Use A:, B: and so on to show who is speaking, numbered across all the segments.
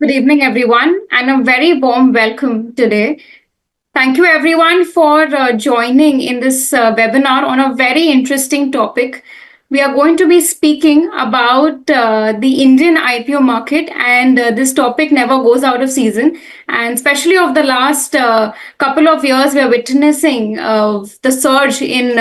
A: Good evening, everyone, and a very warm welcome today. Thank you, everyone, for joining in this webinar on a very interesting topic. We are going to be speaking about the Indian IPO market, and this topic never goes out of season. And especially of the last couple of years, we are witnessing the surge in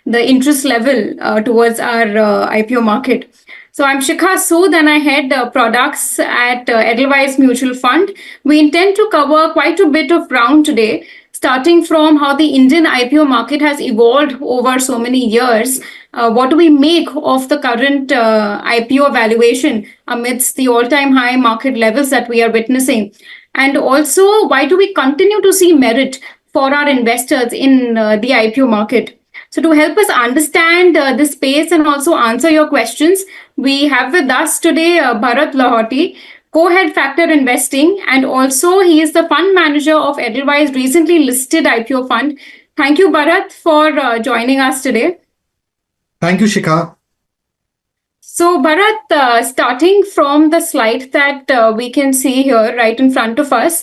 A: the interest level towards our IPO market. So I'm Shikha Sood and I head products at Edelweiss Mutual Fund. We intend to cover quite a bit of ground today, starting from how the Indian IPO market has evolved over so many years. What do we make of the current IPO valuation amidst the all-time high market levels that we are witnessing? And also, why do we continue to see merit for our investors in the IPO market? So to help us understand this space and also answer your questions, we have with us today Bharat Lahoti, co-head factor investing, and also he is the fund manager of Edelweiss Recently Listed IPO Fund. Thank you, Bharat, for joining us today.
B: Thank you, Shikha.
A: So, Bharat, starting from the slide that we can see here right in front of us,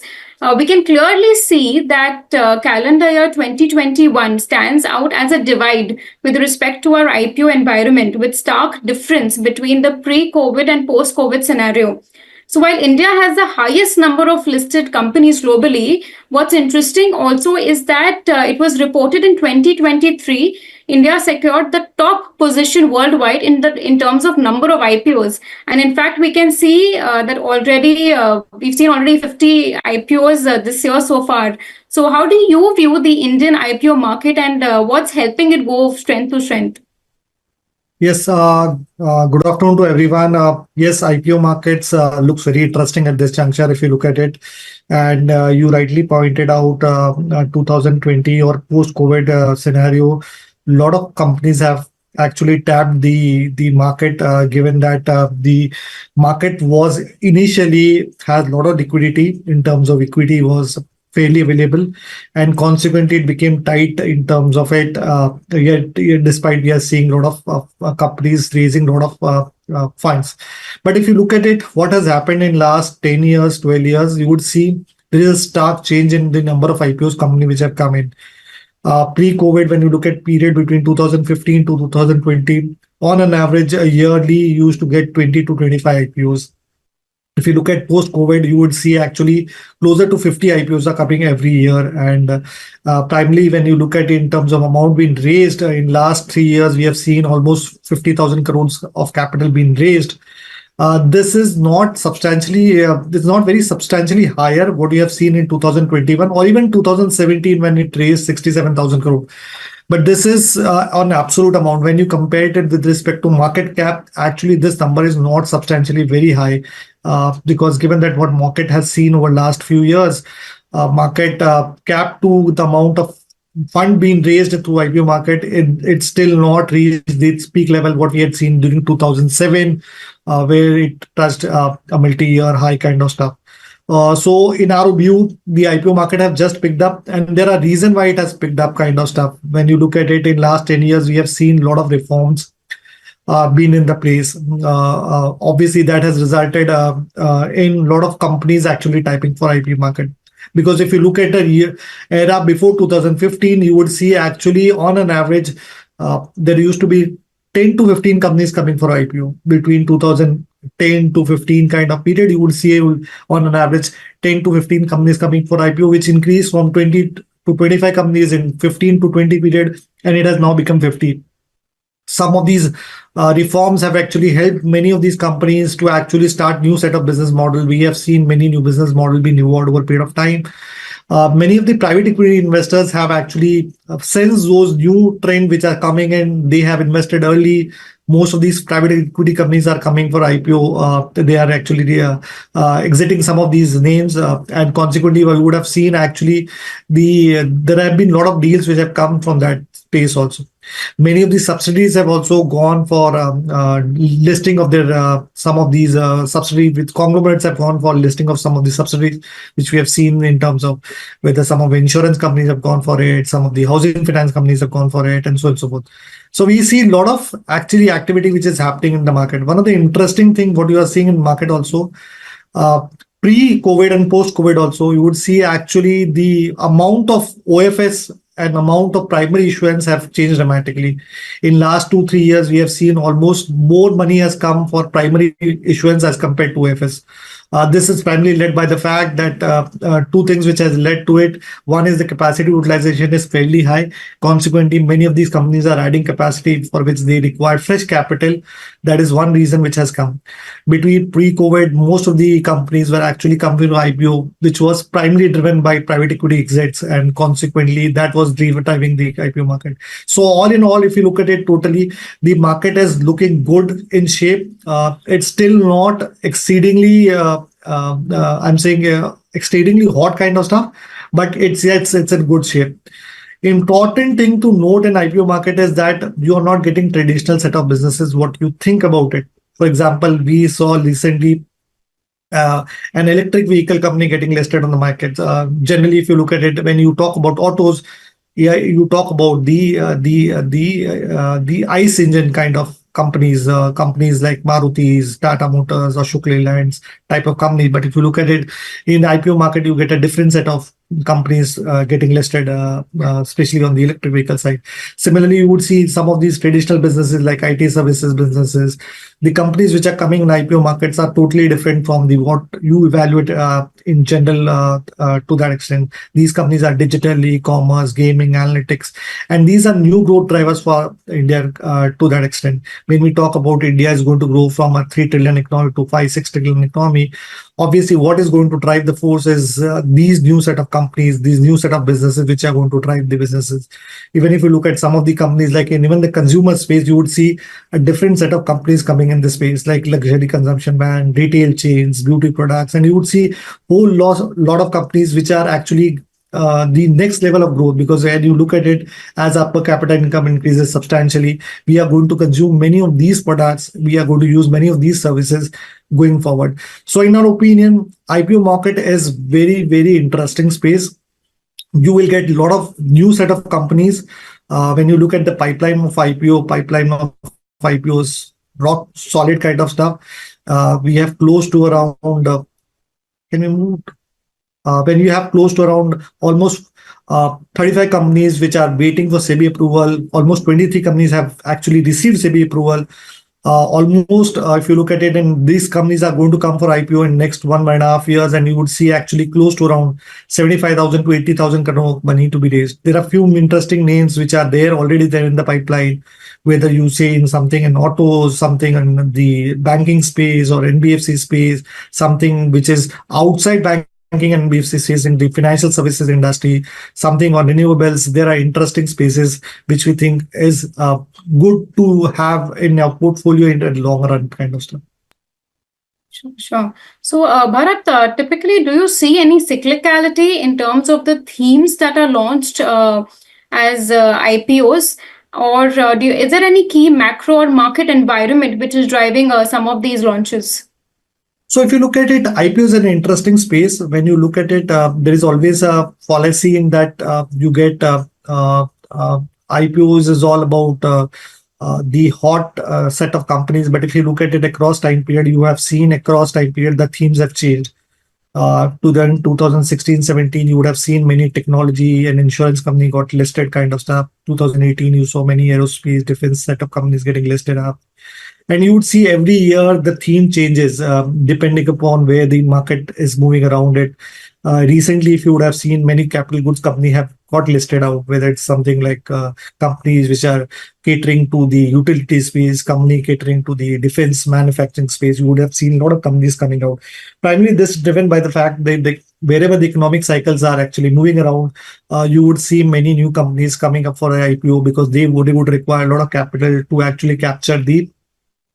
A: we can clearly see that calendar year 2021 stands out as a divide with respect to our IPO environment, with stark difference between the pre-COVID and post-COVID scenario. So while India has the highest number of listed companies globally, what's interesting also is that it was reported in 2023, India secured the top position worldwide in terms of number of IPOs. And in fact, we can see that already we've seen already 50 IPOs this year so far. So how do you view the Indian IPO market and what's helping it go strength to strength?
B: Yes, good afternoon to everyone. Yes, IPO markets looks very interesting at this juncture if you look at it. And you rightly pointed out 2020 or post-COVID scenario. A lot of companies have actually tapped the market, given that the market was initially has a lot of liquidity in terms of equity was fairly available, and consequently it became tight in terms of it. Yet, despite we are seeing a lot of companies raising a lot of funds. But if you look at it, what has happened in last 10 years, 12 years, you would see there is a stark change in the number of IPOs company which have come in. Pre-COVID, when you look at period between 2015 to 2020, on an average, a yearly you used to get 20 to 25 IPOs. If you look at post-COVID, you would see actually closer to 50 IPOs are coming every year. And primarily, when you look at it in terms of amount being raised, in last 3 years, we have seen almost 50,000 crores of capital being raised. This is not substantially, it's not very substantially higher what we have seen in 2021 or even 2017 when it raised 67,000 crore. But this is an absolute amount. When you compare it with respect to market cap, actually this number is not substantially very high because given that what market has seen over last few years, market cap to the amount of fund being raised through IPO market, it's still not reached its peak level what we had seen during 2007, where it touched a multi-year high kind of stuff. So in our view, the IPO market have just picked up, and there are reasons why it has picked up kind of stuff. When you look at it in last 10 years, we have seen a lot of reforms been in the place. Obviously, that has resulted in a lot of companies actually typing for IPO market. Because if you look at the era before 2015, you would see actually on an average, there used to be 10 to 15 companies coming for IPO. Between 2010 to 15 kind of period, you would see on an average 10 to 15 companies coming for IPO, which increased from 20 to 25 companies in 15 to 20 period, and it has now become 50. Some of these reforms have actually helped many of these companies to actually start new set of business model. We have seen many new business model being evolved over a period of time. Many of the private equity investors have actually sensed those new trends which are coming in. They have invested early. Most of these private equity companies are coming for IPO. They are actually exiting some of these names, and consequently, we would have seen actually there have been a lot of deals which have come from that space also. Many of these subsidiaries have also gone for listing of their some of these subsidiaries, with conglomerates have gone for listing of some of the subsidiaries, which we have seen in terms of whether some of the insurance companies have gone for it, some of the housing finance companies have gone for it, and so on and so forth. So we see a lot of actually activity which is happening in the market. One of the interesting thing what you are seeing in market also, pre-COVID and post-COVID also, you would see actually the amount of OFS and amount of primary issuance have changed dramatically. In last 2 3 years, we have seen almost more money has come for primary issuance as compared to OFS. This is primarily led by the fact that two things which has led to it. One is the capacity utilization is fairly high. Consequently, many of these companies are adding capacity for which they require fresh capital. That is one reason which has come. Between pre-COVID, most of the companies were actually coming to IPO, which was primarily driven by private equity exits, and consequently that was driving the IPO market. So all in all, if you look at it totally, the market is looking good in shape. It's still not exceedingly, I'm saying, exceedingly hot kind of stuff, but it's in good shape. Important thing to note in IPO market is that you are not getting traditional set of businesses what you think about it. For example, we saw recently an electric vehicle company getting listed on the market. Generally, if you look at it, when you talk about autos, yeah, you talk about the ICE engine kind of companies, companies like Maruti's, Tata Motors, or Ashok Leyland's type of company. But if you look at it in the IPO market, you get a different set of companies getting listed, especially on the electric vehicle side. Similarly, you would see some of these traditional businesses like IT services businesses. The companies which are coming in IPO markets are totally different from the what you evaluate in general to that extent. These companies are digital, e-commerce, gaming, analytics, and these are new growth drivers for India to that extent. When we talk about India is going to grow from a 3 trillion economy to 5 6 trillion economy, obviously what is going to drive the force is these new set of companies, these new set of businesses which are going to drive the businesses. Even if you look at some of the companies like in even the consumer space, you would see a different set of companies coming in this space like luxury consumption brand, retail chains, beauty products, and you would see whole lot of companies which are actually the next level of growth, because when you look at it, as our per capita income increases substantially, we are going to consume many of these products, we are going to use many of these services going forward. So in our opinion, IPO market is very interesting space. You will get a lot of new set of companies. When you look at the pipeline of IPOs, rock solid kind of stuff. We have close to around, can we move? When you have close to around almost 35 companies which are waiting for SEBI approval, almost 23 companies have actually received SEBI approval. Almost, if you look at it, and these companies are going to come for IPO in next 1.5 years, and you would see actually close to around 75,000 to 80,000 crore money to be raised. There are few interesting names which are there already there in the pipeline, whether you say in something in autos, something in the banking space or NBFC space, something which is outside banking and BFCs in the financial services industry, something on renewables. There are interesting spaces which we think is good to have in our portfolio in the long run kind of stuff.
A: Sure. So, Bharat, typically, do you see any cyclicality in terms of the themes that are launched as IPOs? Or is there any key macro or market environment which is driving some of these launches?
B: So if you look at it, IPO is an interesting space. When you look at it, there is always a policy in that you get IPOs is all about the hot set of companies. But if you look at it across time period, you have seen across time period the themes have changed. To then 2016-17, you would have seen many technology and insurance company got listed kind of stuff. 2018, you saw many aerospace defense set of companies getting listed up. And you would see every year the theme changes depending upon where the market is moving around it. Recently, if you would have seen, many capital goods company have got listed out, whether it's something like companies which are catering to the utility space, company catering to the defense manufacturing space. You would have seen a lot of companies coming out. Primarily, this is driven by the fact that wherever the economic cycles are actually moving around, you would see many new companies coming up for an IPO because they would require a lot of capital to actually capture the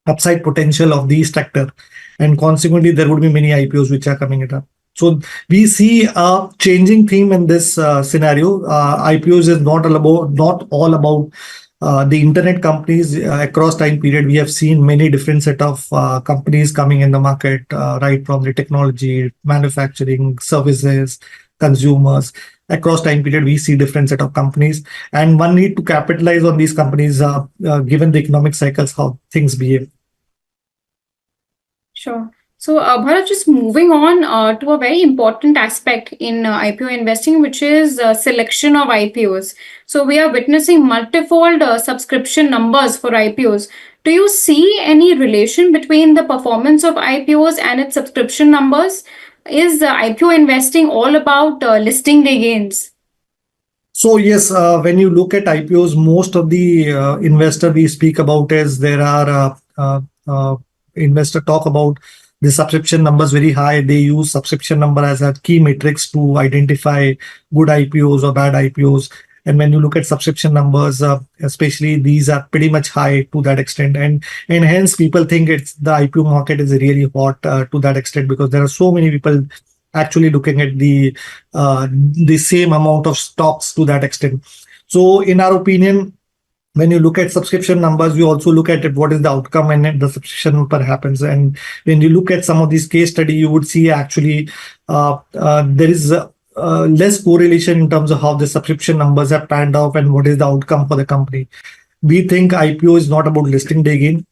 B: upside potential of the sector, and consequently there would be many IPOs which are coming it up. So we see a changing theme in this scenario. IPOs is not all about the internet companies. Across time period, we have seen many different set of companies coming in the market, right from the technology, manufacturing, services, consumers. Across time period, we see different set of companies, and one need to capitalize on these companies given the economic cycles, how things behave.
A: Sure. So, Bharat, just moving on to a very important aspect in IPO investing, which is selection of IPOs. So, we are witnessing multifold subscription numbers for IPOs. Do you see any relation between the performance of IPOs and its subscription numbers? Is IPO investing all about listing day gains?
B: So yes, when you look at IPOs, most of the investor we speak about is there are investor talk about the subscription numbers very high. They use subscription number as a key matrix to identify good IPOs or bad IPOs. And when you look at subscription numbers, especially these are pretty much high to that extent, and hence people think it's the IPO market is really hot to that extent because there are so many people actually looking at the same amount of stocks to that extent. So in our opinion, when you look at subscription numbers, you also look at it, what is the outcome when the subscription number happens. And when you look at some of these case study, you would see actually there is less correlation in terms of how the subscription numbers have panned out and what is the outcome for the company. We think IPO is not about listing day gain.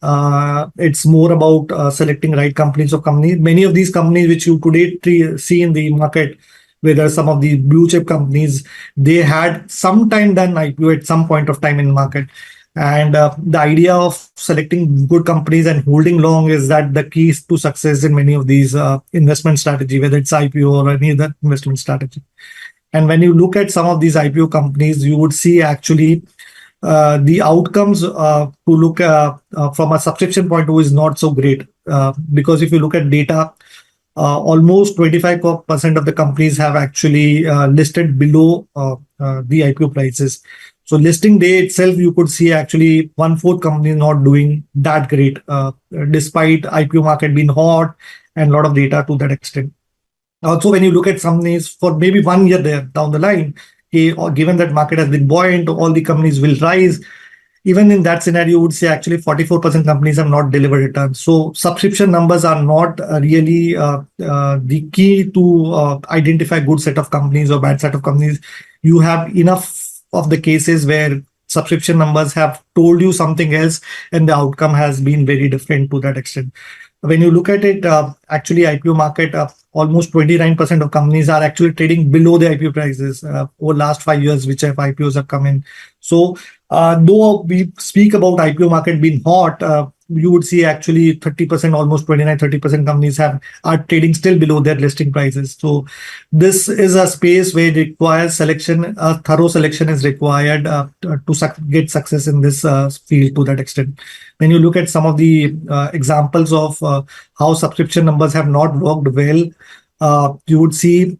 B: It's more about selecting right companies or companies. Many of these companies which you today see in the market, whether some of the blue chip companies, they had sometime done IPO at some point of time in the market. And the idea of selecting good companies and holding long is that the keys to success in many of these investment strategy, whether it's IPO or any other investment strategy. And when you look at some of these IPO companies, you would see actually the outcomes to look from a subscription point of view is not so great because if you look at data, almost 25% of the companies have actually listed below the IPO prices. So listing day itself, you could see actually one-fourth company not doing that great, despite IPO market being hot and a lot of data to that extent. Also, when you look at companies for maybe 1 year there down the line, or given that market has been buoyant, all the companies will rise. Even in that scenario, you would say actually 44% companies have not delivered returns. So subscription numbers are not really the key to identify good set of companies or bad set of companies. You have enough of the cases where subscription numbers have told you something else and the outcome has been very different to that extent. When you look at it, actually IPO market, almost 29% of companies are actually trading below the IPO prices over last 5 years, which have IPOs have come in. So though we speak about IPO market being hot, you would see actually 30%, almost 29-30% companies are trading still below their listing prices. So this is a space where it requires selection, thorough selection is required to get success in this field to that extent. When you look at some of the examples of how subscription numbers have not worked well, you would see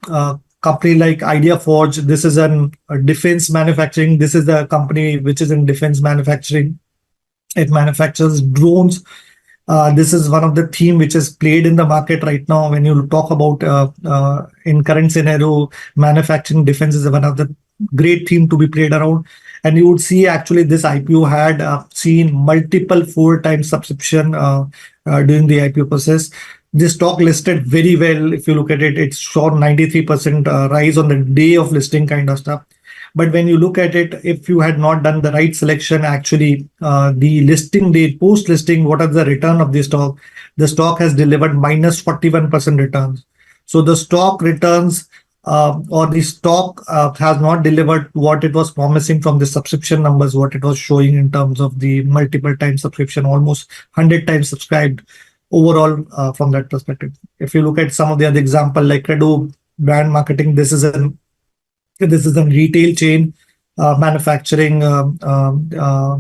B: company like Idea Forge. This is a defense manufacturing. This is the company which is in defense manufacturing. It manufactures drones. This is one of the theme which is played in the market right now. When you talk about in current scenario, manufacturing defense is one of the great theme to be played around. And you would see actually this IPO had seen multiple 4 times subscription during the IPO process. This stock listed very well. If you look at it, it's shown 93% rise on the day of listing kind of stuff. But when you look at it, if you had not done the right selection, actually, the listing date, post listing, what are the return of the stock? The stock has delivered minus 41% returns. So the stock returns or the stock has not delivered what it was promising from the subscription numbers, what it was showing in terms of the multiple times subscription, almost 100 times subscribed overall from that perspective. If you look at some of the other example like Credo brand marketing, this is a retail chain manufacturing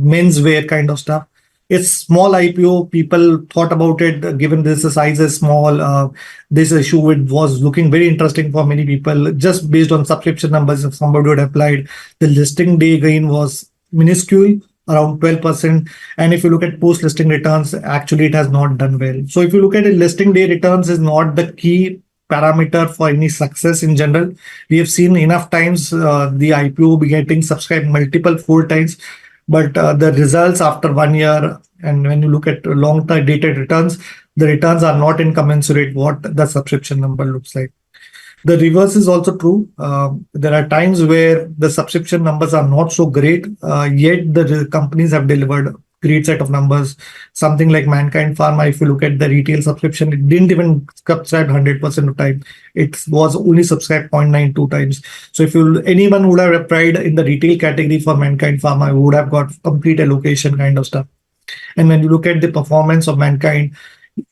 B: menswear kind of stuff. It's small IPO. People thought about it, given this the size is small. This issue it was looking very interesting for many people. Just based on subscription numbers, if somebody would have applied, the listing day gain was minuscule, around 12%. And if you look at post listing returns, actually it has not done well. So if you look at it, listing day returns is not the key parameter for any success in general. We have seen enough times the IPO be getting subscribed multiple 4 times, but the results after 1 year, and when you look at long-term dated returns, the returns are not incommensurate what the subscription number looks like. The reverse is also true. There are times where the subscription numbers are not so great, yet the companies have delivered great set of numbers. Something like Mankind Pharma, if you look at the retail subscription, it didn't even subscribe 100% of time. It was only subscribed 0.92 times. So if anyone would have applied in the retail category for Mankind Pharma, would have got complete allocation kind of stuff. And when you look at the performance of Mankind,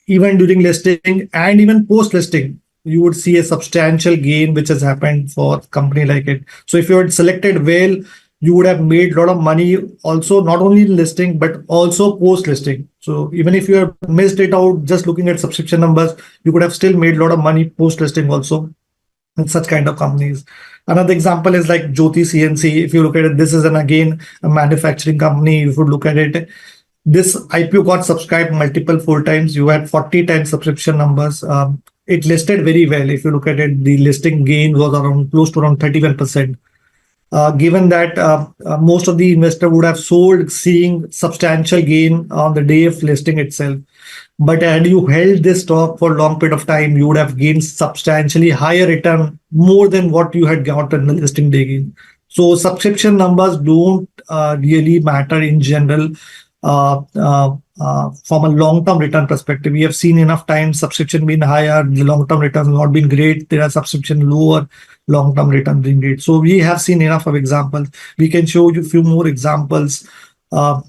B: even during listing and even post listing, you would see a substantial gain which has happened for a company like it. So if you had selected well, you would have made a lot of money also, not only in listing but also post listing. So even if you have missed it out just looking at subscription numbers, you could have still made a lot of money post listing also in such kind of companies. Another example is like Jyoti CNC. If you look at it, this is again a manufacturing company. If you look at it, this IPO got subscribed multiple four times. You had 40 times subscription numbers. It listed very well. If you look at it, the listing gain was around close to around 31%. Given that most of the investor would have sold seeing substantial gain on the day of listing itself. But had you held this stock for a long period of time, you would have gained substantially higher return, more than what you had got in the listing day gain. So subscription numbers don't really matter in general. From a long-term return perspective, we have seen enough times subscription being higher, the long-term returns not been great. There are subscription lower, long-term return being great. So we have seen enough of examples. We can show you a few more examples. A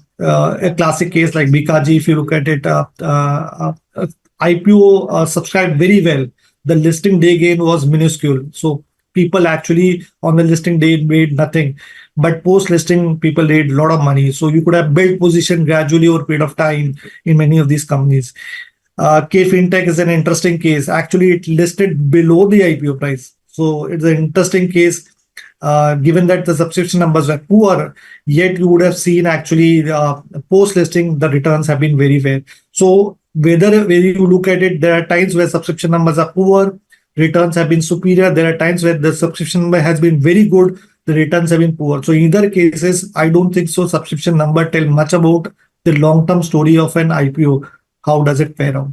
B: classic case like Bikaji, if you look at it, IPO subscribed very well. The listing day gain was minuscule. So people actually on the listing day made nothing. But post listing, people made a lot of money. So you could have built position gradually over a period of time in many of these companies. K Fintech is an interesting case. Actually, it listed below the IPO price. So it's an interesting case. Given that the subscription numbers were poor, yet you would have seen actually post listing the returns have been very well. So whether you look at it, there are times where subscription numbers are poor, returns have been superior. There are times where the subscription number has been very good, the returns have been poor. So in either cases, I don't think so subscription number tell much about the long-term story of an IPO. How does it fare out?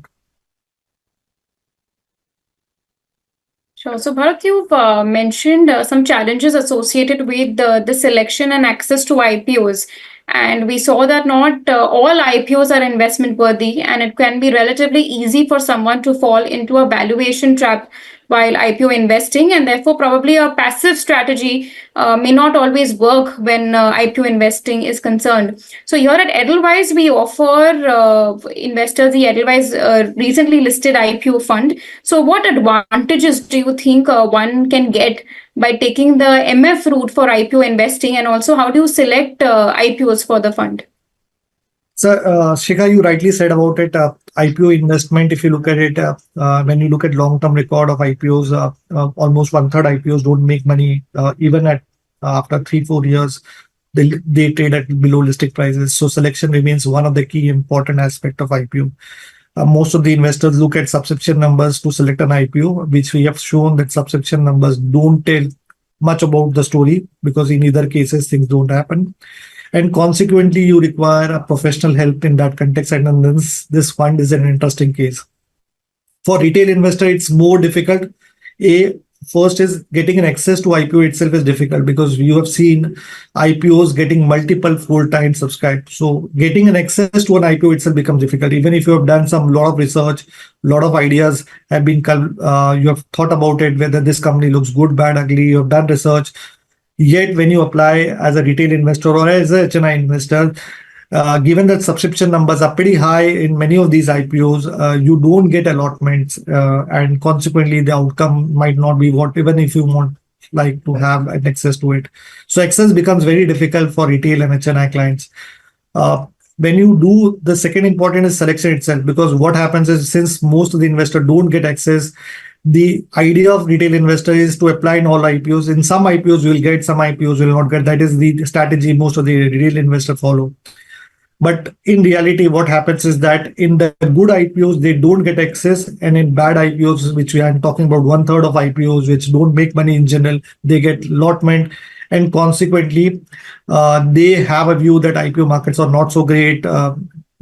A: Sure. So, Bharat, you've mentioned some challenges associated with the selection and access to IPOs. And we saw that not all IPOs are investment worthy, and it can be relatively easy for someone to fall into a valuation trap while IPO investing, and therefore, probably a passive strategy may not always work when IPO investing is concerned. So, here at Edelweiss, we offer investors the Edelweiss recently listed IPO fund. So, what advantages do you think one can get by taking the MF route for IPO investing, and also how do you select IPOs for the fund?
B: So, Shikha, you rightly said about it. IPO investment, if you look at it, when you look at long-term record of IPOs, almost one-third IPOs don't make money, even at after 3-4 years. They trade at below listing prices. So selection remains one of the key important aspect of IPO. Most of the investors look at subscription numbers to select an IPO, which we have shown that subscription numbers don't tell much about the story, because in either cases things don't happen. And consequently, you require a professional help in that context. And this fund is an interesting case. For retail investor, it's more difficult. First is getting an access to IPO itself is difficult, because you have seen IPOs getting multiple full-time subscribed. So getting an access to an IPO itself becomes difficult. Even if you have done some lot of research, lot of ideas have been, you have thought about it, whether this company looks good, bad, ugly, you have done research. Yet when you apply as a retail investor or as a HNI investor, given that subscription numbers are pretty high in many of these IPOs, you don't get allotments, and consequently the outcome might not be what, even if you want like to have an access to it. So access becomes very difficult for retail and HNI clients. When you do, the second important is selection itself, because what happens is, since most of the investors don't get access, the idea of retail investor is to apply in all IPOs. In some IPOs you will get, some IPOs will not get. That is the strategy most of the retail investors follow. But in reality, what happens is that in the good IPOs, they don't get access. And in bad IPOs, which we are talking about, one-third of IPOs, which don't make money in general, they get allotment. And consequently, they have a view that IPO markets are not so great.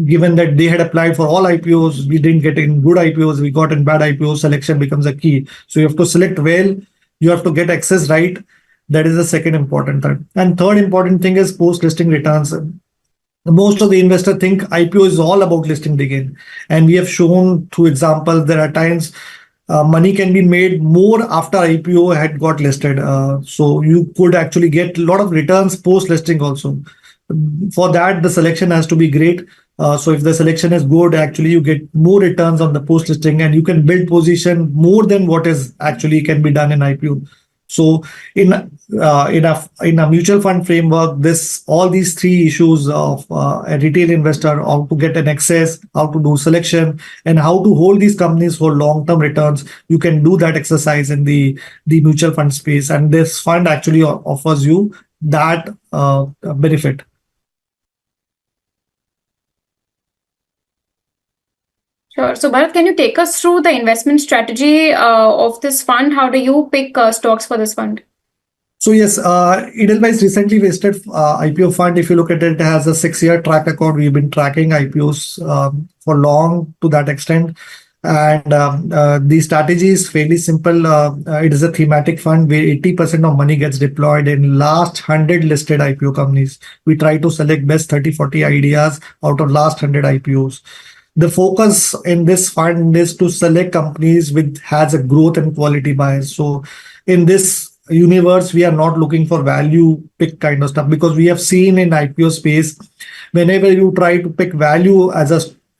B: Given that they had applied for all IPOs, we didn't get in good IPOs, we got in bad IPOs, selection becomes a key. So you have to select well, you have to get access right. That is the second important thing. And third important thing is post-listing returns. most of the investors think IPO is all about listing the gain. And we have shown through examples there are times money can be made more after IPO had got listed. So you could actually get a lot of returns post listing also. For that, the selection has to be great. So if the selection is good, actually you get more returns on the post listing, and you can build position more than what is actually can be done in IPO. So in in a mutual fund framework, this all these three issues of a retail investor, how to get an access, how to do selection, and how to hold these companies for long term returns, you can do that exercise in the mutual fund space, and this fund actually offers you that benefit.
A: Sure. So, Bharat, can you take us through the investment strategy of this fund? How do you pick stocks for this fund?
B: So yes, Edelweiss recently listed IPO fund. If you look at it, it has a 6-year track record. We've been tracking IPOs for long to that extent. And the strategy is fairly simple. It is a thematic fund where 80% of money gets deployed in last 100 listed IPO companies. We try to select best 30, 40 ideas out of last 100 IPOs. The focus in this fund is to select companies with has a growth and quality bias. So in this universe, we are not looking for value pick kind of stuff, because we have seen in IPO space, whenever you try to pick value as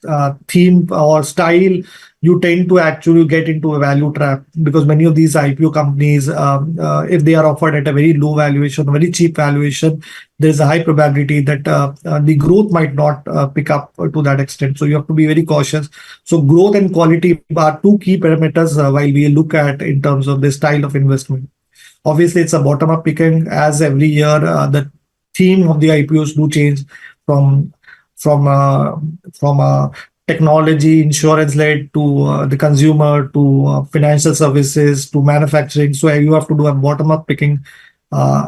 B: a theme or style, you tend to actually get into a value trap, because many of these IPO companies, if they are offered at a very low valuation, very cheap valuation, there's a high probability that the growth might not pick up to that extent. So you have to be very cautious. So growth and quality are two key parameters while we look at in terms of the style of investment. Obviously, it's a bottom-up picking. As every year, the theme of the IPOs do change from from uh, from technology, insurance-led to the consumer to financial services to manufacturing. So you have to do a bottom-up picking,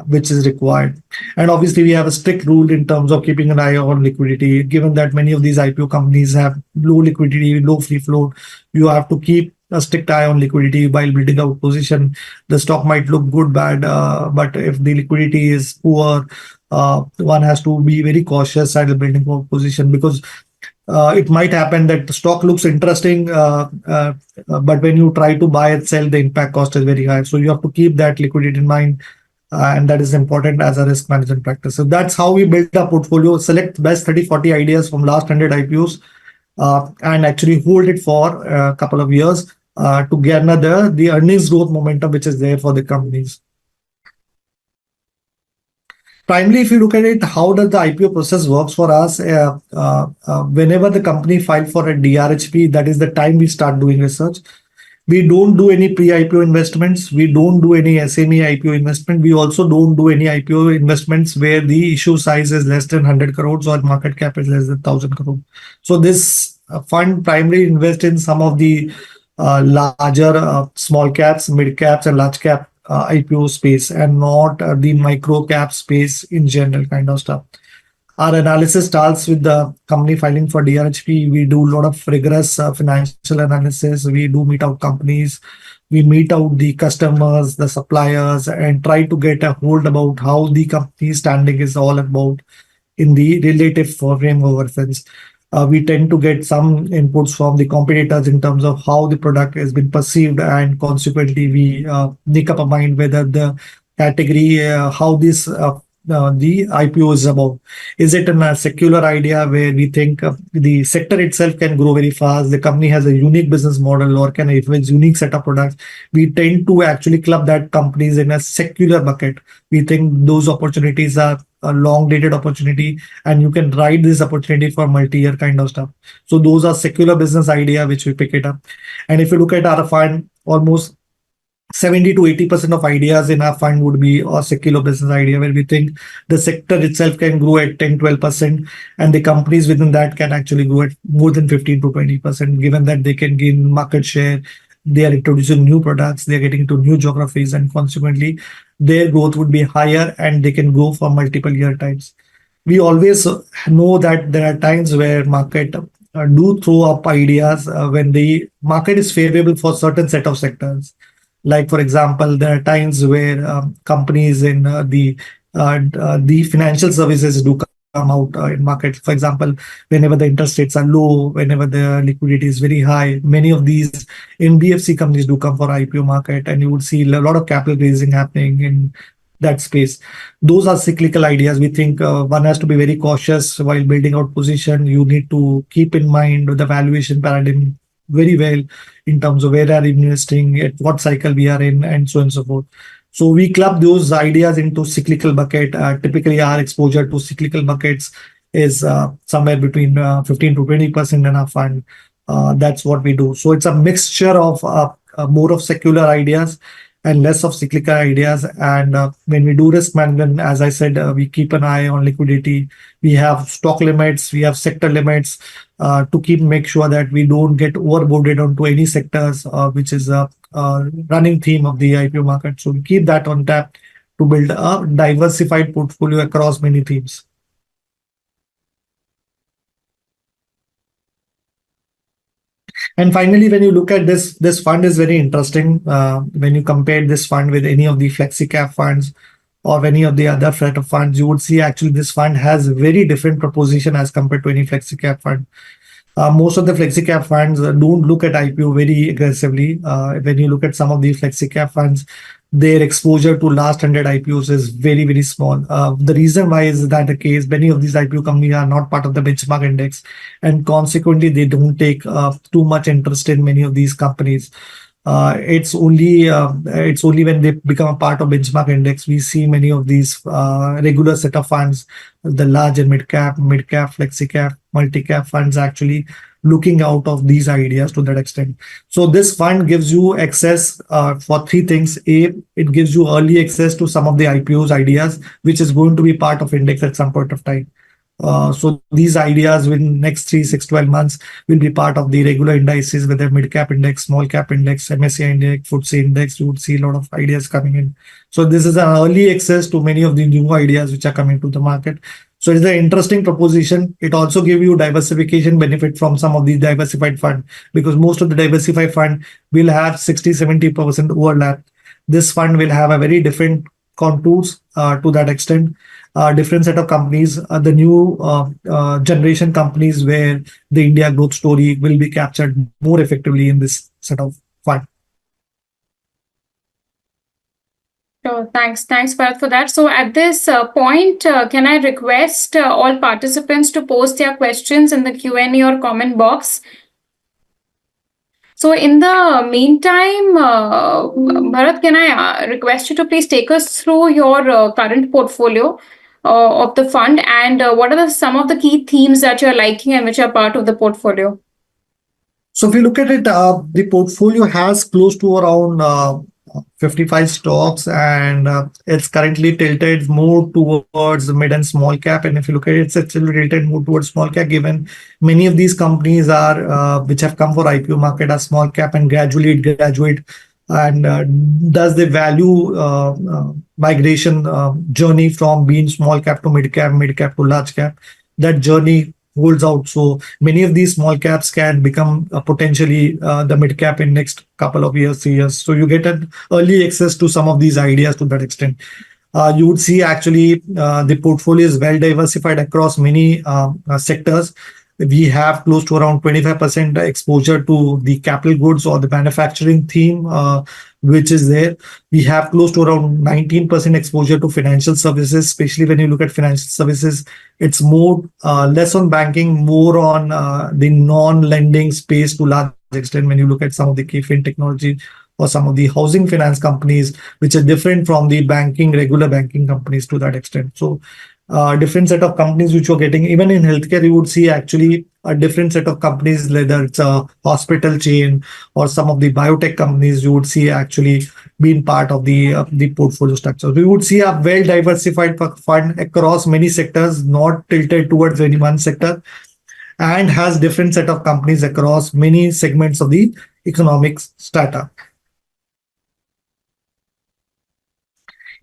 B: which is required. And obviously, we have a strict rule in terms of keeping an eye on liquidity. Given that many of these IPO companies have low liquidity, low free float, you have to keep a strict eye on liquidity while building out position. The stock might look good, bad, but if the liquidity is poor, one has to be very cautious while building out position, because it might happen that the stock looks interesting, but when you try to buy and sell, the impact cost is very high. So you have to keep that liquidity in mind, and that is important as a risk management practice. So that's how we build a portfolio, select best 30, 40 ideas from last 100 IPOs, and actually hold it for a couple of years to garner the earnings growth momentum which is there for the companies. Primarily, if you look at it, how does the IPO process works for us? Whenever the company file for a DRHP, that is the time we start doing research. We don't do any pre-IPO investments. We don't do any SME IPO investment. We also don't do any IPO investments where the issue size is less than 100 crores or market cap is less than 1,000 crores. So this fund primarily invests in some of the larger small caps, mid caps, and large cap IPO space, and not the micro cap space in general kind of stuff. Our analysis starts with the company filing for DRHP. We do a lot of rigorous financial analysis. We do meet out companies. We meet out the customers, the suppliers, and try to get a hold about how the company standing is all about in the relative frame of reference. We tend to get some inputs from the competitors in terms of how the product has been perceived, and consequently, we make up a mind whether the category, how this the IPO is about. Is it a secular idea where we think the sector itself can grow very fast? The company has a unique business model, or can it with unique set of products? We tend to actually club that companies in a secular bucket. We think those opportunities are a long dated opportunity, and you can ride this opportunity for multi-year kind of stuff. So those are secular business idea which we pick it up. And if you look at our fund, almost 70 to 80% of ideas in our fund would be a secular business idea, where we think the sector itself can grow at 10, 12%, and the companies within that can actually grow at more than 15 to 20%, given that they can gain market share, they are introducing new products, they're getting into new geographies, and consequently, their growth would be higher and they can go for multiple year times. We always know that there are times where market do throw up ideas when the market is favorable for certain set of sectors. Like for example, there are times where companies in the financial services do come come out in market. For example, whenever the interest rates are low, whenever the liquidity is very high, many of these NBFC companies do come for IPO market, and you would see a lot of capital raising happening in that space. Those are cyclical ideas. We think one has to be very cautious while building out position. You need to keep in mind the valuation paradigm very well in terms of where are you investing, at what cycle we are in, and so on and so forth. So we club those ideas into cyclical bucket. Typically, our exposure to cyclical buckets is somewhere between 15 to 20% in our fund. That's what we do. So it's a mixture of more of secular ideas and less of cyclical ideas. And when we do risk management, as I said, we keep an eye on liquidity. We have stock limits, we have sector limits to keep make sure that we don't get overboarded onto any sectors, which is a running theme of the IPO market. So we keep that on tap to build a diversified portfolio across many themes. And finally, when you look at this fund is very interesting. When you compare this fund with any of the flexi cap funds or any of the other set of funds, you would see actually this fund has very different proposition as compared to any flexi cap fund. Most of the flexi cap funds don't look at IPO very aggressively. When you look at some of these flexi cap funds, their exposure to last 100 IPOs is very, very small. The reason why is that the case, many of these IPO companies are not part of the benchmark index, and consequently, they don't take too much interest in many of these companies. It's only when they become a part of benchmark index we see many of these regular set of funds, the large and mid cap, flexi cap, multi cap funds actually looking out of these ideas to that extent. So this fund gives you access for three things. A, it gives you early access to some of the IPOs ideas, which is going to be part of index at some point of time. So these ideas within next 3, 6, 12 months will be part of the regular indices, whether mid cap index, small cap index, MSCI index, FTSE index. You would see a lot of ideas coming in. So this is an early access to many of the new ideas which are coming to the market. So it's an interesting proposition. It also gives you diversification benefit from some of these diversified fund, because most of the diversified fund will have 60-70% overlap. This fund will have a very different contours to that extent. Different set of companies, the new generation companies where the India growth story will be captured more effectively in this set of fund.
A: Sure. Thanks, Bharat, for that. So at this point, can I request all participants to post their questions in the Q&A or comment box? So in the meantime, Bharat, can I request you to please take us through your current portfolio of the fund, and what are some of the key themes that you're liking and which are part of the portfolio?
B: So if you look at it, the portfolio has close to around 55 stocks, and it's currently tilted more towards mid and small cap. And if you look at it, it's actually tilted more towards small cap, given many of these companies are which have come for IPO market are small cap, and gradually it graduate and does the value migration journey from being small cap to mid cap to large cap. That journey holds out. So many of these small caps can become potentially the mid cap in next couple of years, 3 years. So you get an early access to some of these ideas to that extent. You would see actually the portfolio is well diversified across many sectors. We have close to around 25% exposure to the capital goods or the manufacturing theme, which is there. We have close to around 19% exposure to financial services, especially when you look at financial services. It's more less on banking, more on the non-lending space to large extent when you look at some of the key technology or some of the housing finance companies, which are different from the regular banking companies to that extent. So different set of companies which you're getting. Even in healthcare, you would see actually a different set of companies, whether it's a hospital chain or some of the biotech companies, you would see actually being part of the portfolio structure. We would see a well diversified fund across many sectors, not tilted towards any one sector, and has different set of companies across many segments of the economic strata.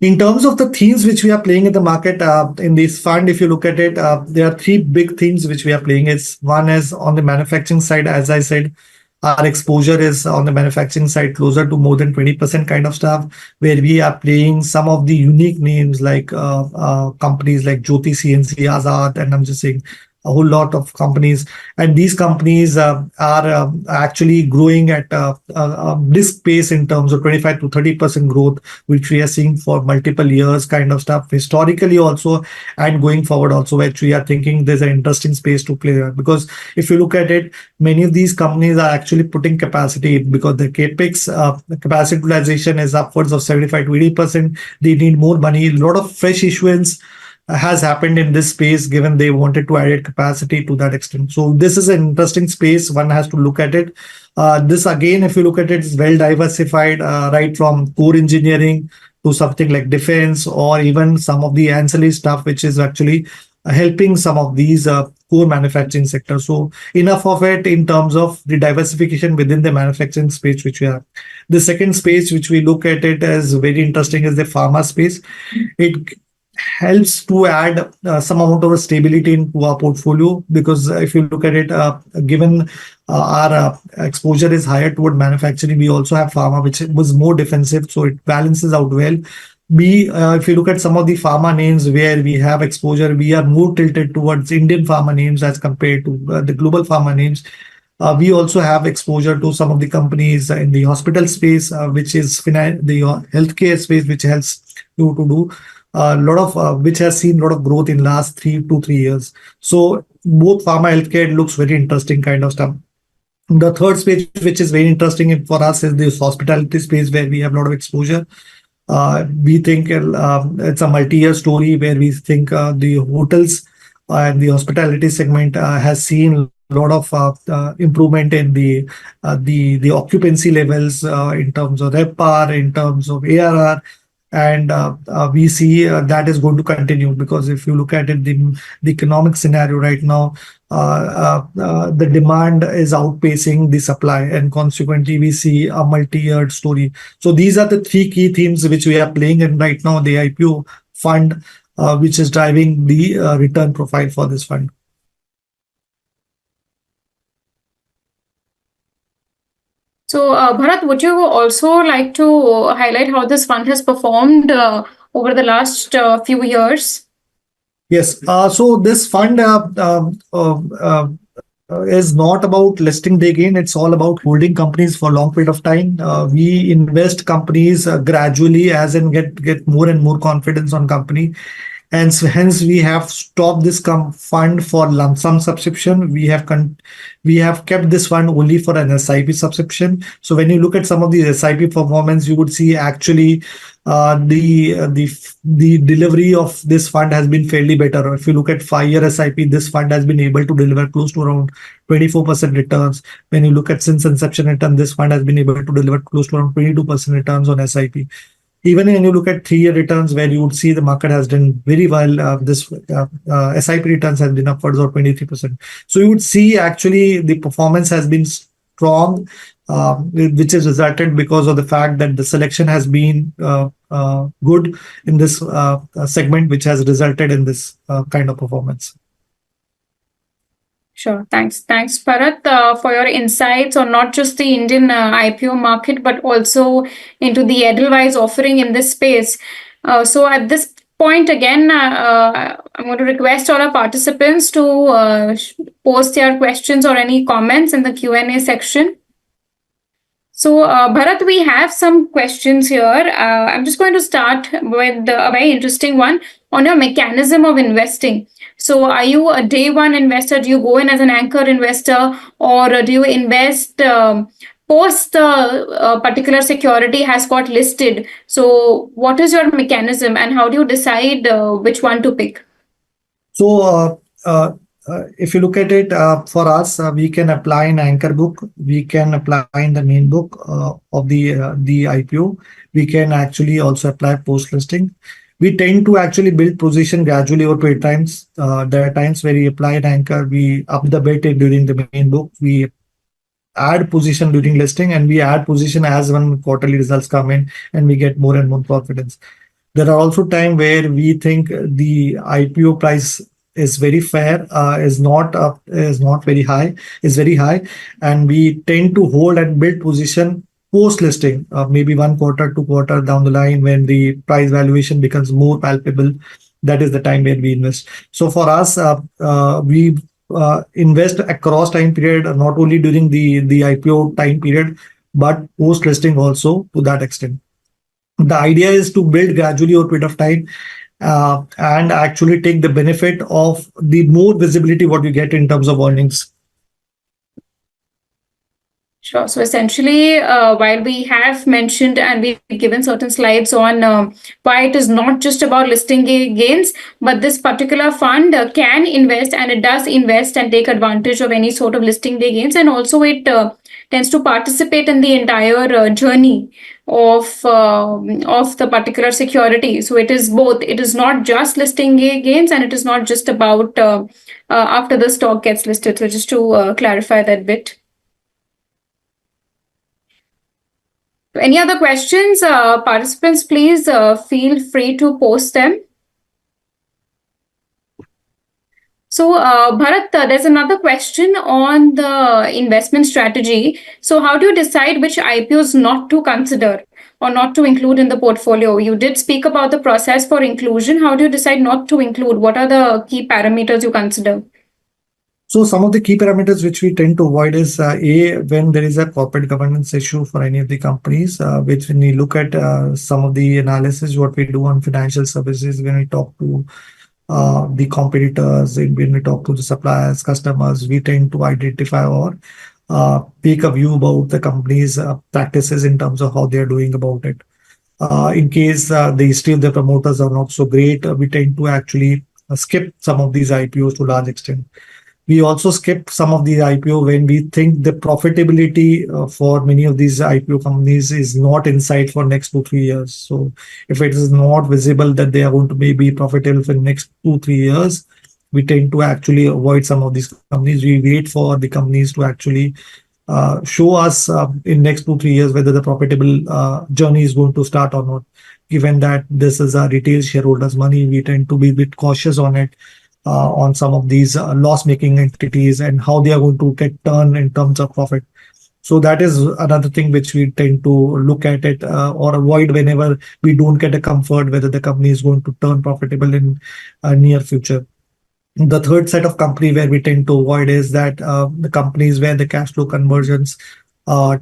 B: In terms of the themes which we are playing in the market in this fund, if you look at it, there are three big themes which we are playing. One is on the manufacturing side, as I said, Our exposure is on the manufacturing side closer to more than 20% kind of stuff, where we are playing some of the unique names like companies like Jyoti CNC, Azad, and I'm just saying a whole lot of companies. And these companies are actually growing at a brisk pace in terms of 25 to 30% growth, which we are seeing for multiple years kind of stuff historically also, and going forward also, which we are thinking there's an interesting space to play there. Because if you look at it, many of these companies are actually putting capacity because the capex capacity utilization is upwards of 75 to 80%. They need more money. A lot of fresh issuance has happened in this space given they wanted to add capacity to that extent. So this is an interesting space. One has to look at it. This again, if you look at it, is well diversified, right from core engineering to something like defense, or even some of the ancillary stuff, which is actually helping some of these core manufacturing sectors. So enough of it in terms of the diversification within the manufacturing space which we have. The second space which we look at it as very interesting is the pharma space. It helps to add some amount of stability into our portfolio, because if you look at it, given our exposure is higher toward manufacturing, we also have pharma which was more defensive, so it balances out well. If you look at some of the pharma names where we have exposure, we are more tilted towards Indian pharma names as compared to the global pharma names. We also have exposure to some of the companies in the hospital space, which is the healthcare space, which helps you to do a lot of which has seen a lot of growth in last 3 years. So both pharma healthcare looks very interesting kind of stuff. The third space, which is very interesting for us, is this hospitality space where we have a lot of exposure. We think it's a multi-year story where we think the hotels and the hospitality segment has seen a lot of improvement in the occupancy levels in terms of RevPAR, in terms of ARR, and we see that is going to continue, because if you look at it, the economic scenario right now, the demand is outpacing the supply, and consequently we see a multi-year story. So these are the three key themes which we are playing in right now, the IPO fund, which is driving the return profile for this fund.
A: So, Bharat, would you also like to highlight how this fund has performed over the last few years?
B: Yes. So this fund is not about listing day gain. It's all about holding companies for a long period of time. We invest companies gradually as and get more and more confidence on company. And so hence we have stopped this fund for lump sum subscription. We have kept this fund only for an SIP subscription. So when you look at some of the SIP performance, you would see actually the delivery of this fund has been fairly better. If you look at 5-year SIP, this fund has been able to deliver close to around 24% returns. When you look at since inception return, this fund has been able to deliver close to around 22% returns on SIP. Even when you look at 3-year returns, where you would see the market has done very well, this SIP returns has been upwards of 23%. So you would see actually the performance has been strong, which has resulted because of the fact that the selection has been good in this segment, which has resulted in this kind of performance.
A: Sure. Thanks, Bharat, for your insights on not just the Indian IPO market, but also into the Edelweiss offering in this space. So at this point, again, I'm going to request all our participants to post their questions or any comments in the Q&A section. So, Bharat, we have some questions here. I'm just going to start with a very interesting one on your mechanism of investing. So, are you a day one investor? Do you go in as an anchor investor, or do you invest post the particular security has got listed? So, what is your mechanism, and how do you decide which one to pick?
B: So, if you look at it, for us, we can apply an anchor book. We can apply in the main book of the IPO. We can actually also apply post listing. We tend to actually build position gradually over 8 times. There are times where we apply an anchor, we up the bet during the main book, we add position during listing, and we add position as when quarterly results come in, and we get more and more confidence. There are also times where we think the IPO price is very fair, is not very high, is very high, and we tend to hold and build position post listing, maybe 1 quarter, 2 quarter down the line when the price valuation becomes more palpable. That is the time where we invest. So for us, we invest across time period, not only during the IPO time period, but post listing also to that extent. The idea is to build gradually over a period of time, and actually take the benefit of the more visibility what you get in terms of earnings.
A: Sure. So essentially, while we have mentioned and we've given certain slides on why it is not just about listing gains, but this particular fund can invest and it does invest and take advantage of any sort of listing day gains. And also, it tends to participate in the entire journey of the particular security. So it is both. It is not just listing gains, and it is not just about after the stock gets listed. So just to clarify that bit. Any other questions? Participants, please feel free to post them. So, Bharat, there's another question on the investment strategy. So, how do you decide which IPOs not to consider or not to include in the portfolio? You did speak about the process for inclusion. How do you decide not to include? What are the key parameters you consider?
B: So some of the key parameters which we tend to avoid is when there is a corporate governance issue for any of the companies, which when we look at some of the analysis, what we do on financial services, when we talk to the competitors, and when we talk to the suppliers, customers, we tend to identify or take a view about the company's practices in terms of how they are doing about it. In case the history of the promoters are not so great, we tend to actually skip some of these IPOs to a large extent. We also skip some of the IPO when we think the profitability for many of these IPO companies is not in sight for next 2 3 years. So if it is not visible that they are going to be profitable for the next 2 3 years, we tend to actually avoid some of these companies. We wait for the companies to actually show us in next 2 3 years whether the profitable journey is going to start or not. Given that this is a retail shareholders' money, we tend to be a bit cautious on it, on some of these loss-making entities and how they are going to get turned in terms of profit. So that is another thing which we tend to look at it or avoid whenever we don't get a comfort whether the company is going to turn profitable in near future. The third set of company where we tend to avoid is that the companies where the cash flow conversions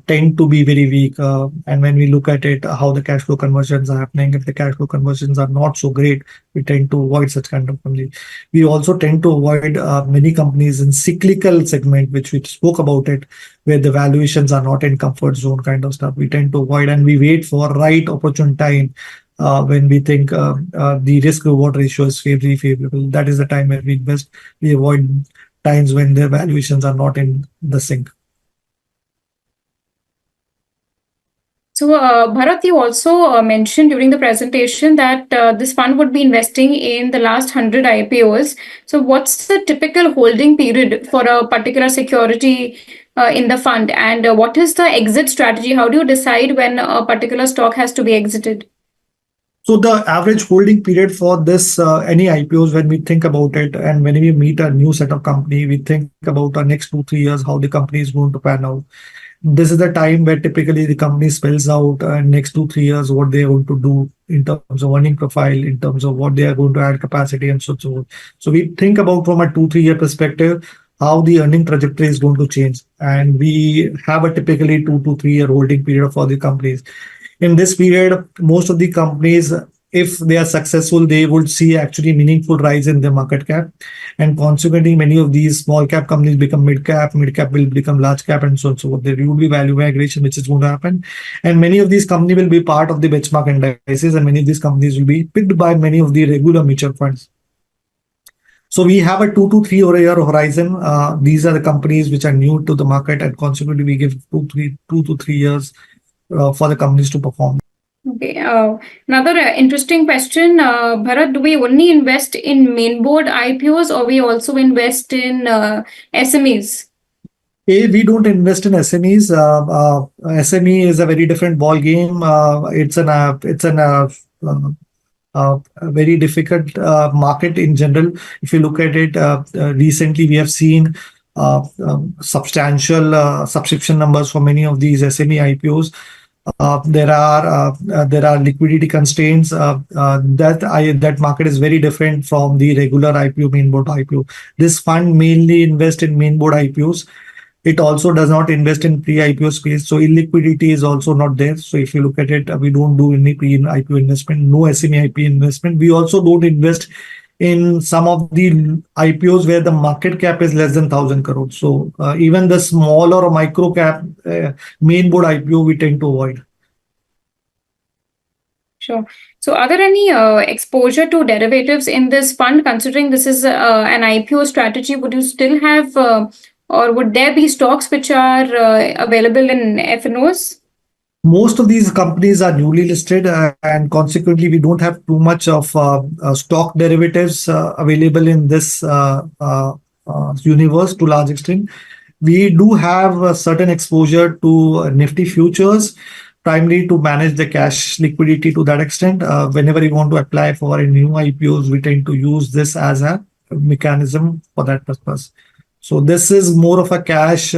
B: tend to be very weak. And when we look at it, how the cash flow conversions are happening, if the cash flow conversions are not so great, we tend to avoid such kind of company. We also tend to avoid many companies in cyclical segment, which we spoke about it, where the valuations are not in comfort zone kind of stuff. We tend to avoid and we wait for right opportune time when we think the risk reward ratio is very favorable. That is the time when we invest. We avoid times when the valuations are not in the sync.
A: So, Bharat, you also mentioned during the presentation that this fund would be investing in the last 100 IPOs. So, what's the typical holding period for a particular security in the fund? And what is the exit strategy? How do you decide when a particular stock has to be exited?
B: So the average holding period for this any IPOs, when we think about it, and when we meet a new set of company, we think about our next 2 3 years how the company is going to pan out. This is the time where typically the company spells out next 2 3 years what they are going to do in terms of earning profile, in terms of what they are going to add capacity and so on. So we think about from a 2 3 year perspective how the earning trajectory is going to change, and we have a typically 2 to 3 year holding period for the companies. In this period, most of the companies, if they are successful, they would see actually meaningful rise in their market cap, and consequently many of these small cap companies become mid cap will become large cap, and so on. So there will be value migration which is going to happen, and many of these companies will be part of the benchmark indices, and many of these companies will be picked by many of the regular mutual funds. So we have a 2 to 3 year horizon. These are the companies which are new to the market, and consequently we give 2 to 3 years for the companies to perform.
A: Okay. Another interesting question, Bharat, do we only invest in main board IPOs or we also invest in SMEs?
B: We don't invest in SMEs. SME is a very different ball game. It's an a very difficult market in general. If you look at it, recently we have seen substantial subscription numbers for many of these SME IPOs. There are liquidity constraints. That market is very different from the regular IPO, main board IPO. This fund mainly invest in main board IPOs. It also does not invest in pre-IPO space, so illiquidity is also not there. So if you look at it, we don't do any pre-IPO investment, no SME IPO investment. We also don't invest in some of the IPOs where the market cap is less than 1,000 crores. So even the small or micro cap main board IPO we tend to avoid.
A: Sure. So, are there any exposure to derivatives in this fund? Considering this is an IPO strategy, would you still have, or would there be stocks which are available in FNOs?
B: Most of these companies are newly listed, and consequently, we don't have too much of stock derivatives available in this universe to large extent. We do have a certain exposure to Nifty futures, primarily to manage the cash liquidity to that extent. Whenever you want to apply for a new IPOs, we tend to use this as a mechanism for that purpose. So this is more of a cash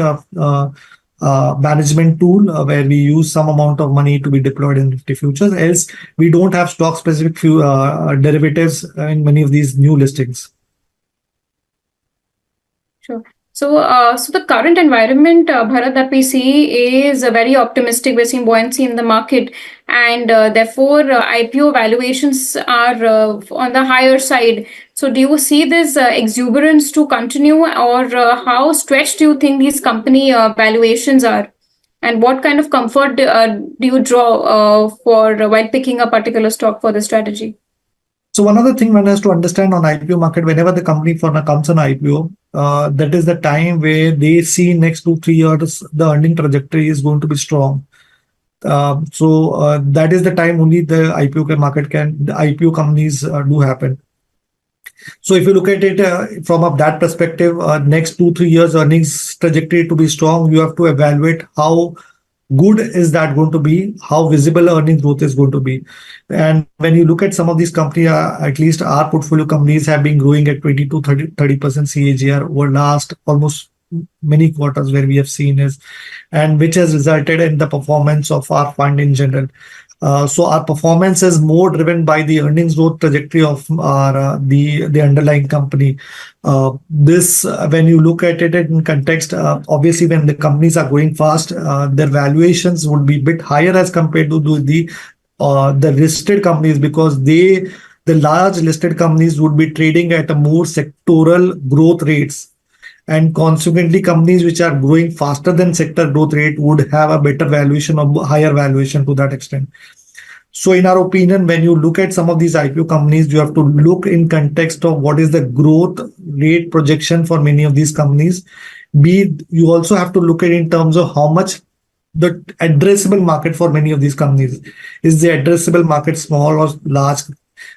B: management tool where we use some amount of money to be deployed in Nifty futures. Else, we don't have stock specific derivatives in many of these new listings.
A: Sure. So the current environment, Bharat, that we see is very optimistic. We're seeing buoyancy in the market, and therefore IPO valuations are on the higher side. So do you see this exuberance to continue, or how stretched do you think these company valuations are? And what kind of comfort do you draw for while picking a particular stock for the strategy?
B: So one other thing one has to understand on IPO market, whenever the company comes on IPO, that is the time where they see next 2-3 years the earning trajectory is going to be strong. So that is the time only the IPO companies do happen. So if you look at it from that perspective, next 2-3 years earnings trajectory to be strong, you have to evaluate how good is that going to be, how visible earnings growth is going to be. And when you look at some of these companies, at least our portfolio companies have been growing at 20 to 30% CAGR over last almost many quarters where we have seen is, and which has resulted in the performance of our fund in general. So our performance is more driven by the earnings growth trajectory of our the underlying company. This when you look at it in context, obviously when the companies are growing fast, their valuations would be a bit higher as compared to the listed companies, because the large listed companies would be trading at a more sectoral growth rates, and consequently companies which are growing faster than sector growth rate would have a better valuation or higher valuation to that extent. So in our opinion, when you look at some of these IPO companies, you have to look in context of what is the growth rate projection for many of these companies. You also have to look at in terms of how much the addressable market for many of these companies is. The addressable market small or large,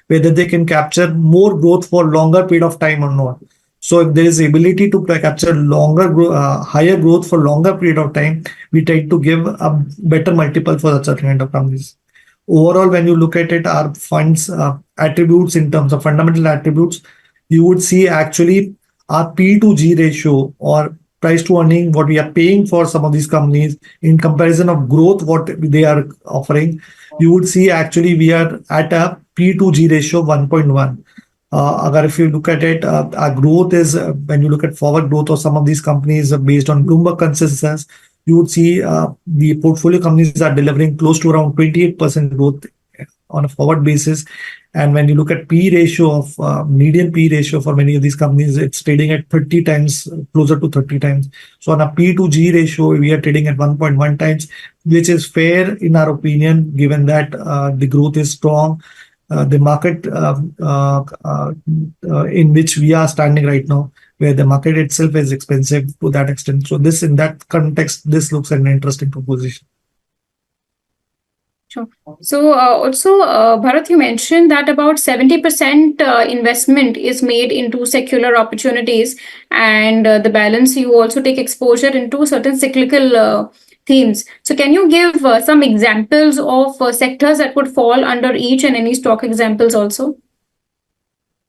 B: whether they can capture more growth for longer period of time or not. So if there is ability to capture higher growth for longer period of time, we tend to give a better multiple for such kind of companies. Overall, when you look at it, our funds attributes in terms of fundamental attributes, you would see actually our P to G ratio, or price to earning, what we are paying for some of these companies in comparison of growth, what they are offering, you would see actually we are at a P to G ratio 1.1. If you look at it, our growth is, when you look at forward growth of some of these companies based on Bloomberg consensus, you would see the portfolio companies are delivering close to around 28% growth on a forward basis. And when you look at P ratio of median P ratio for many of these companies, it's trading at 30 times, closer to 30 times. So on a P to G ratio, we are trading at 1.1 times, which is fair in our opinion, given that the growth is strong. The market in which we are standing right now, where the market itself is expensive to that extent. So this, in that context, this looks an interesting proposition.
A: Sure. So also, Bharat, you mentioned that about 70% investment is made into secular opportunities, and the balance you also take exposure into certain cyclical themes. So can you give some examples of sectors that would fall under each, and any stock examples also?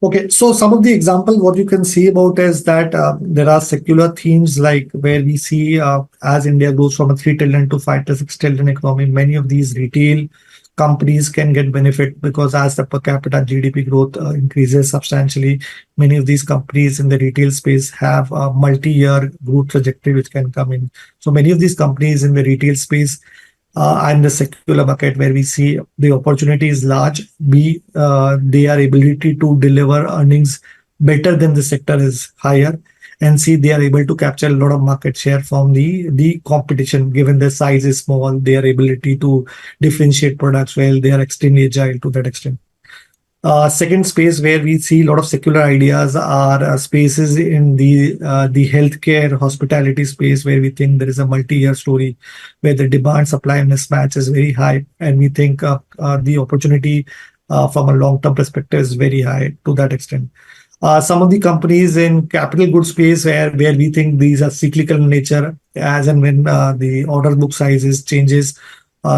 B: Okay, so some of the example what you can see about is that there are secular themes like where we see as India goes from a 3 trillion to 5 to 6 trillion economy, many of these retail companies can get benefit because as the per capita GDP growth increases substantially, many of these companies in the retail space have a multi-year growth trajectory which can come in. So many of these companies in the retail space and the secular bucket where we see the opportunity is large. Their ability to deliver earnings better than the sector is higher, and see they are able to capture a lot of market share from the competition. Given their size is small, their ability to differentiate products well, they are extremely agile to that extent. Second space where we see a lot of secular ideas are spaces in the healthcare hospitality space where we think there is a multi-year story where the demand supply mismatch is very high, and we think the opportunity from a long-term perspective is very high to that extent. Some of the companies in capital goods space where we think these are cyclical in nature, as and when the order book sizes changes,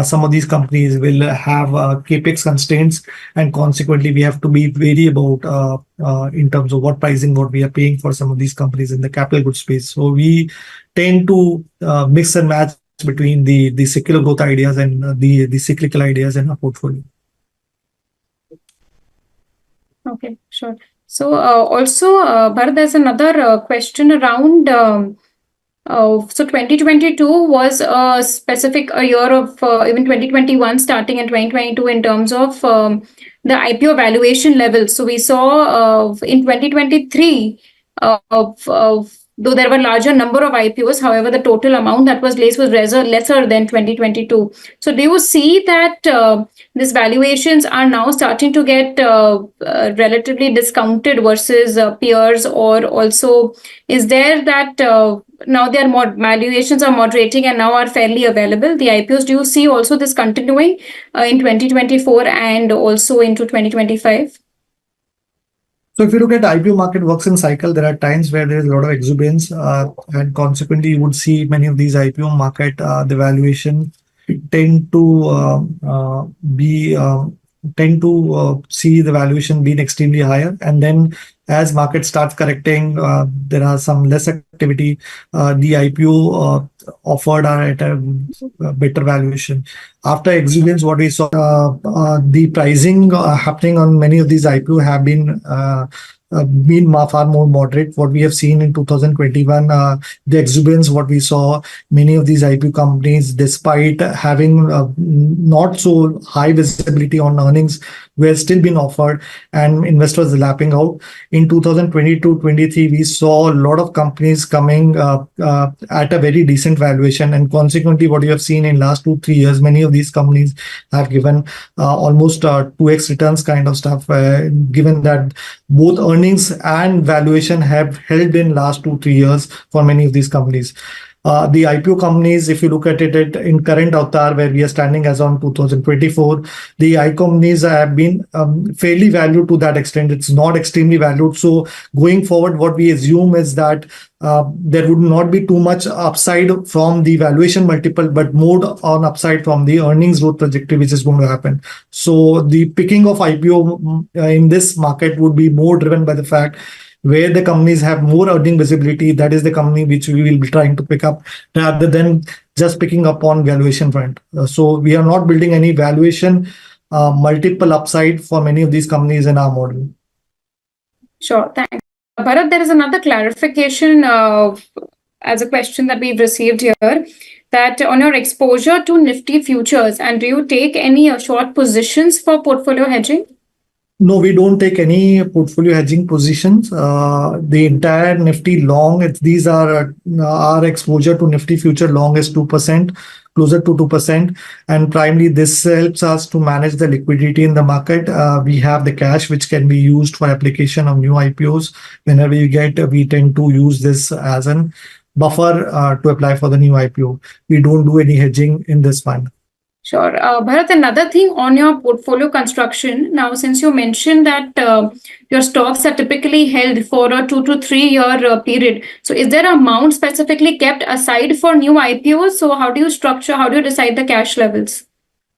B: some of these companies will have capex constraints, and consequently we have to be wary about in terms of what pricing what we are paying for some of these companies in the capital goods space. So we tend to mix and match between the secular growth ideas and the cyclical ideas in our portfolio.
A: Okay, sure. So also, Bharat, there's another question around. So 2022 was a specific a year of even 2021 starting in 2022 in terms of the IPO valuation levels. So we saw in 2023, though there were larger number of IPOs, however, the total amount that was raised was lesser than 2022. So do you see that these valuations are now starting to get relatively discounted versus peers, or also is there that now their valuations are moderating and now are fairly available, the IPOs? Do you see also this continuing in 2024 and also into 2025?
B: So if you look at IPO market works in cycle, there are times where there is a lot of exuberance, and consequently you would see many of these IPO market the valuation tend to be tend to see the valuation being extremely higher, and then as market starts correcting, there are some less activity. The IPO offered are at a better valuation. After exuberance, what we saw, the pricing happening on many of these IPO have been far more moderate. What we have seen in 2021, the exuberance, what we saw, many of these IPO companies, despite having not so high visibility on earnings, were still being offered, and investors lapping out. In 2022-23, we saw a lot of companies coming at a very decent valuation, and consequently, what you have seen in last 2-3 years, many of these companies have given almost 2x returns kind of stuff, given that both earnings and valuation have held in last 2-3 years for many of these companies. The IPO companies, if you look at it in current avatar where we are standing as on 2024, the IPO companies have been fairly valued to that extent. It's not extremely valued. So going forward, what we assume is that there would not be too much upside from the valuation multiple, but more on upside from the earnings growth trajectory, which is going to happen. So the picking of IPO in this market would be more driven by the fact where the companies have more earning visibility. That is the company which we will be trying to pick up rather than just picking up on valuation front. So we are not building any valuation multiple upside for many of these companies in our model.
A: Sure, thanks. Bharat, there is another clarification as a question that we've received here, that on your exposure to Nifty futures, and do you take any short positions for portfolio hedging?
B: No, we don't take any portfolio hedging positions. The entire Nifty long, these are our exposure to Nifty future long is 2%, closer to 2%. And primarily this helps us to manage the liquidity in the market. We have the cash which can be used for application of new IPOs. Whenever we tend to use this as an buffer to apply for the new IPO. We don't do any hedging in this fund.
A: Sure. Bharat, another thing on your portfolio construction. Now, since you mentioned that your stocks are typically held for a 2 to 3 year period, so is there amount specifically kept aside for new IPOs? So, how do you structure, how do you decide the cash levels?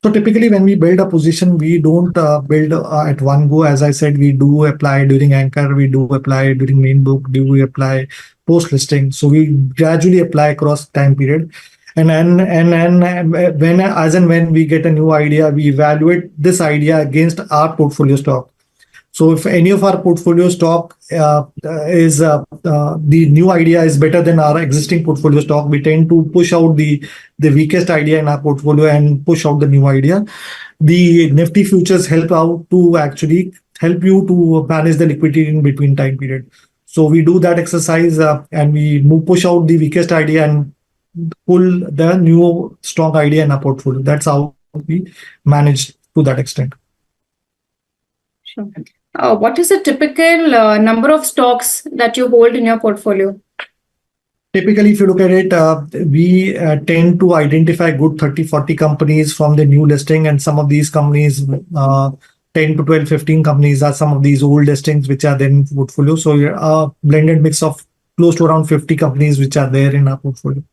B: So typically, when we build a position, we don't build at one go. As I said, we do apply during anchor, we do apply during main book, do we apply post listing. So we gradually apply across time period. And when as and when we get a new idea, we evaluate this idea against our portfolio stock. So if any of our portfolio stock is the new idea is better than our existing portfolio stock, we tend to push out the weakest idea in our portfolio and push out the new idea. The Nifty futures help out to actually help you to manage the liquidity in between time period. So we do that exercise and we push out the weakest idea and pull the new strong idea in our portfolio. That's how we manage to that extent.
A: Sure. What is the typical number of stocks that you hold in your portfolio?
B: Typically, if you look at it, we tend to identify good 30, 40 companies from the new listing, and some of these companies, 10 to 12, 15 companies are some of these old listings which are then portfolio. So a blended mix of close to around 50 companies which are there in our portfolio.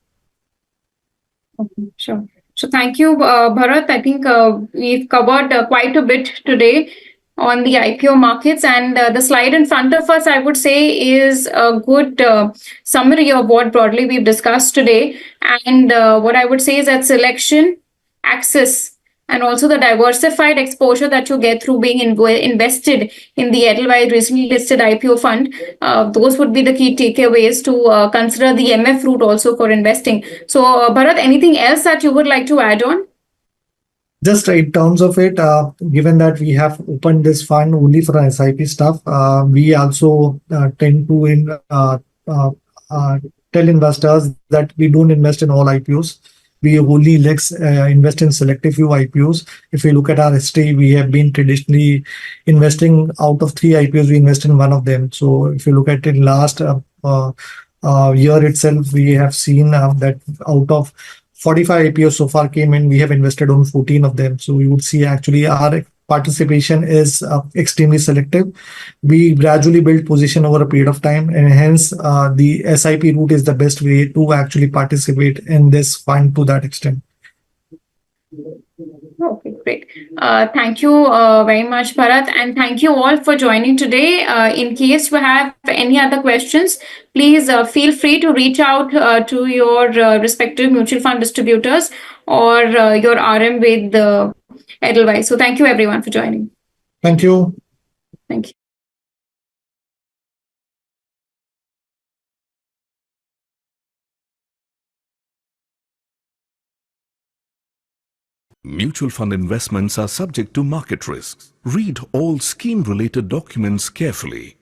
A: Okay, sure. So thank you, Bharat. I think we've covered quite a bit today on the IPO markets, and the slide in front of us, I would say, is a good summary of what broadly we've discussed today. And what I would say is that selection, access, and also the diversified exposure that you get through being invested in the Edelweiss recently listed IPO fund, those would be the key takeaways to consider the MF route also for investing. So, Bharat, anything else that you would like to add on?
B: Just in terms of it, given that we have opened this fund only for SIP stuff, we also tend to uh, uh, tell investors that we don't invest in all IPOs. We only invest in selective few IPOs. If we look at our history, we have been traditionally investing out of 3 IPOs, we invest in one of them. So if you look at it last year itself, we have seen that out of 45 IPOs so far came in, we have invested on 14 of them. So we would see actually our participation is extremely selective. We gradually build position over a period of time, and hence the SIP route is the best way to actually participate in this fund to that extent.
A: Okay, great. Thank you very much, Bharat, and thank you all for joining today. In case you have any other questions, please feel free to reach out to your respective mutual fund distributors or your RM with Edelweiss. So thank you everyone for joining.
B: Thank you.
A: Thank you.
C: Mutual fund investments are subject to market risks. Read all scheme-related documents carefully.